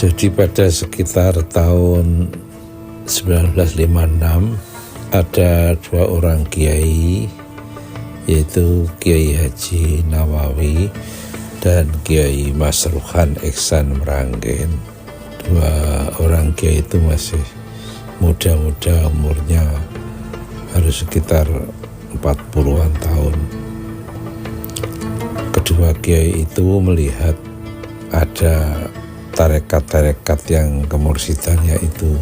Jadi pada sekitar tahun 1956 ada dua orang kiai, yaitu Kiai Haji Nawawi dan Kiai Masruhan Ihsan Meranggen. Dua orang kiai itu masih muda-muda, umurnya harus sekitar 40-an tahun. Kedua kiai itu melihat ada tarekat-tarekat yang kemursidannya itu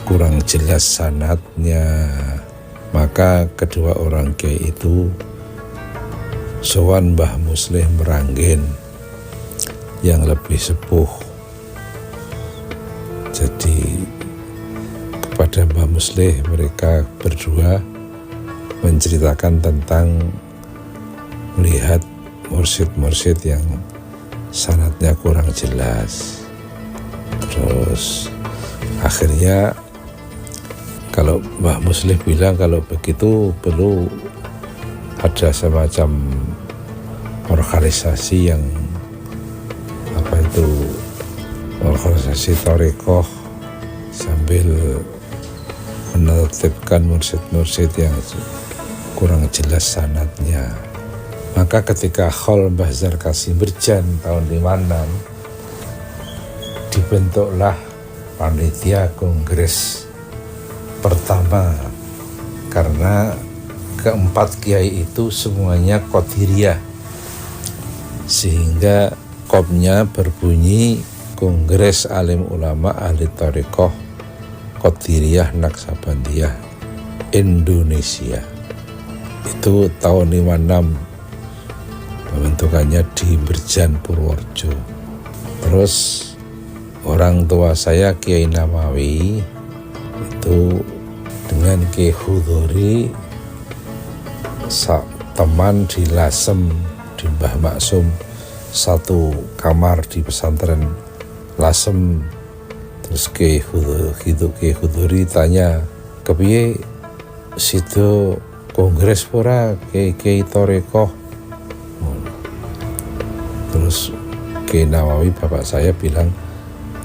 kurang jelas sanadnya, maka kedua orang kiai itu sowan Mbah Muslih Meranggen yang lebih sepuh. Jadi kepada Mbah Muslih mereka berdua menceritakan tentang melihat mursyid-mursyid yang sanadnya kurang jelas. Terus akhirnya kalau Mbah Muslih bilang kalau begitu perlu ada semacam organisasi yang organisasi thariqah sambil menertibkan mursyid-mursyid yang kurang jelas sanadnya. Maka ketika Khol Mbah Zarkasi Mirjan tahun 56 dibentuklah panitia kongres pertama, karena keempat kiai itu semuanya Qadiriyah, sehingga kopnya berbunyi Kongres Alim Ulama Ahli Thariqah Qadiriyah Naksabandiyah Indonesia. Itu tahun 56 pembentukannya di Mirjan Purworejo. Terus orang tua saya Kiai Nawawi itu dengan Kiai Khudhuri teman di Lasem di Mbah Maksum, satu kamar di pesantren Lasem. Terus Kiai Khudhuri tanya, kepiye situ kongres pura Kiai Thariqah. Terus Kiai Nawawi bapak saya bilang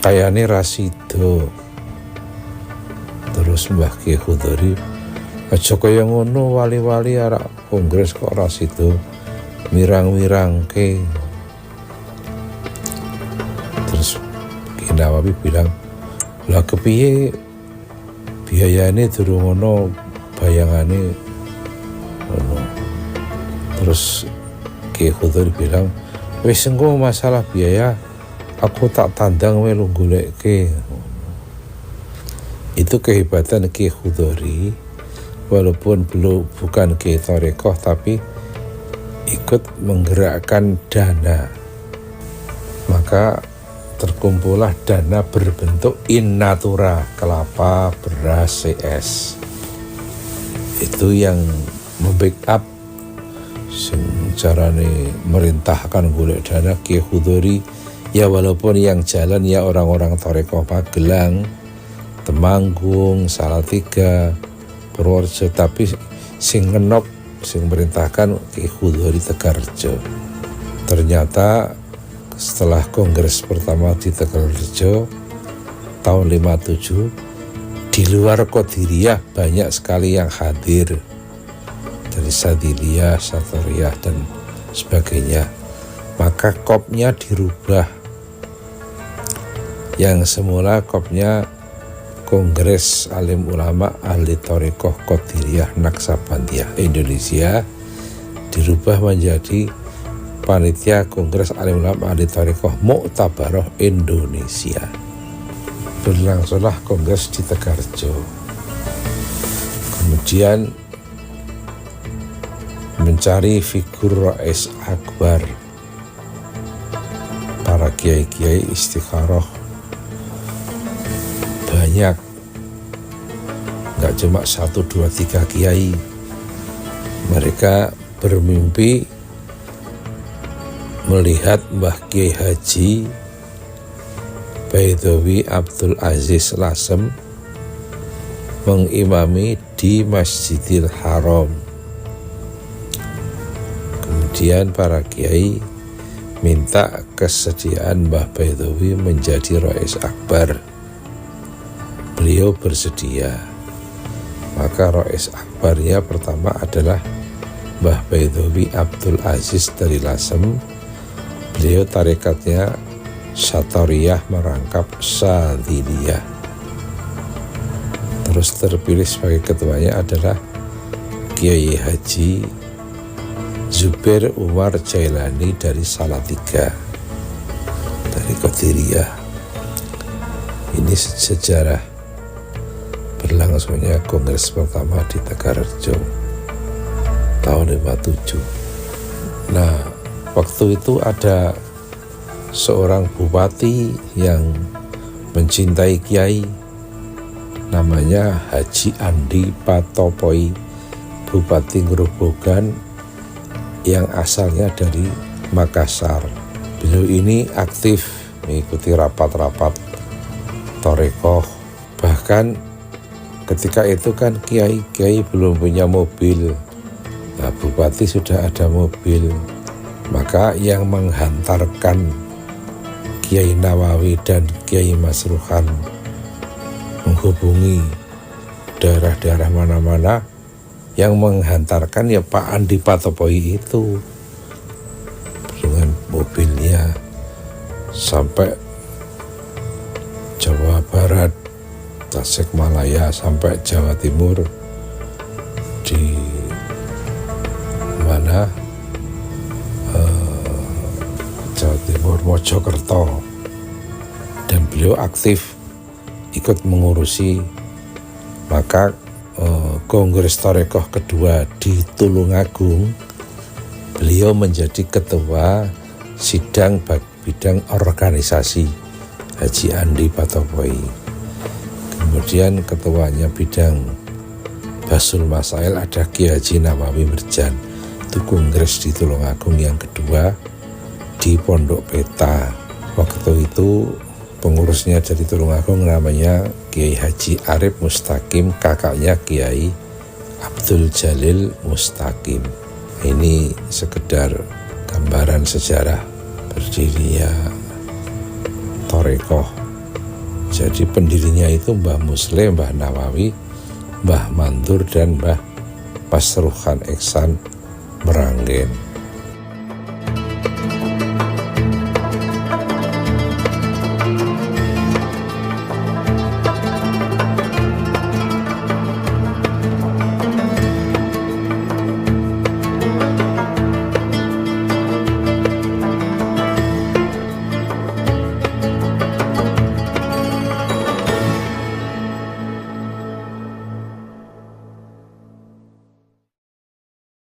kayaknya rasido. Terus Mbah Kiai Khudhuri, aja kaya ngono, wali-wali arek kongres kok rasido, mirang-mirang ke. Terus Kiai Nawawi bilang, lah kepiye biayane durung ono, bayangane ono. Terus Kiai Khudhuri bilang, wis engko masalah biaya aku tak tandang we lu goleke. Itu kehebatan Kiai Khudhuri, walaupun bukan Kiai Thariqah tapi ikut menggerakkan dana. Maka terkumpullah dana berbentuk in natura, kelapa, beras, CS. Itu yang membackup carane merintahkan golek dana Kiai Khudhuri. Ya walaupun yang jalan ya orang-orang Thariqah Magelang, Temanggung, Salatiga, Purworejo, tapi sing ngenop, sing merintahkan Kiai Khudhuri Tegarrejo. Ternyata setelah kongres pertama di Tegarrejo tahun 57, di luar Qadiriyah banyak sekali yang hadir dari Sadiliyah, Satoriyah dan sebagainya. Maka kopnya dirubah. Yang semula kopnya Kongres Alim Ulama Ahli Thariqah Qadiriyah Naksabandiyah Indonesia dirubah menjadi Panitia Kongres Alim Ulama Ahli Thariqah Mu'tabaroh Indonesia. Berlangsunglah kongres di Tegarrejo. Kemudian mencari figur Rais Akbar, para kiai-kiai istikharah banyak, nggak cuma 1, 2, 3 kiai. Mereka bermimpi melihat Mbah Kiai Haji Baidowi Abdul Aziz Lasem mengimami di Masjidil Haram. Kemudian para kiai minta kesediaan Mbah Baithawi menjadi Rais Akbar. Beliau bersedia. Maka Rais Akbarnya pertama adalah Mbah Baithawi Abdul Aziz dari Lasem. Beliau tarekatnya Satoriyah merangkap Sadiliyah. Terus terpilih sebagai ketuanya adalah Kiai Haji Zubair Umar Jailani dari Salatiga, dari Qadiriyah. Ini sejarah berlangsungnya kongres pertama di Tegarrejo tahun 57. Nah, waktu itu ada seorang bupati yang mencintai kiai, namanya Haji Andi Patopoi, Bupati Grobogan yang asalnya dari Makassar. Beliau ini aktif mengikuti rapat-rapat Torekoh. Bahkan ketika itu kan kiai belum punya mobil. Nah, bupati sudah ada mobil. Maka yang menghantarkan Kiai Nawawi dan Kiai Masruhan menghubungi daerah-daerah mana-mana, yang menghantarkan ya Pak Andi Patopoi itu dengan mobilnya sampai Jawa Barat, Tasikmalaya, sampai Jawa Timur, di mana Jawa Timur, Mojokerto, dan beliau aktif ikut mengurusi. Maka Kongres Torekoh kedua di Tulungagung, beliau menjadi ketua sidang bidang organisasi, Haji Andi Patopoi. Kemudian ketuanya bidang Basul Masail ada Kiai Haji Nawawi Merjan. Itu kongres di Tulungagung yang kedua di Pondok Peta. Waktu itu pengurusnya dari Tulungagung namanya Kiai Haji Arif Mustaqim, kakaknya Kiai Abdul Jalil Mustaqim. Ini sekedar gambaran sejarah berdirinya Torekoh. Jadi pendirinya itu Mbah Muslim, Mbah Nawawi, Mbah Mandur, dan Mbah Masruhan Ihsan Meranggen.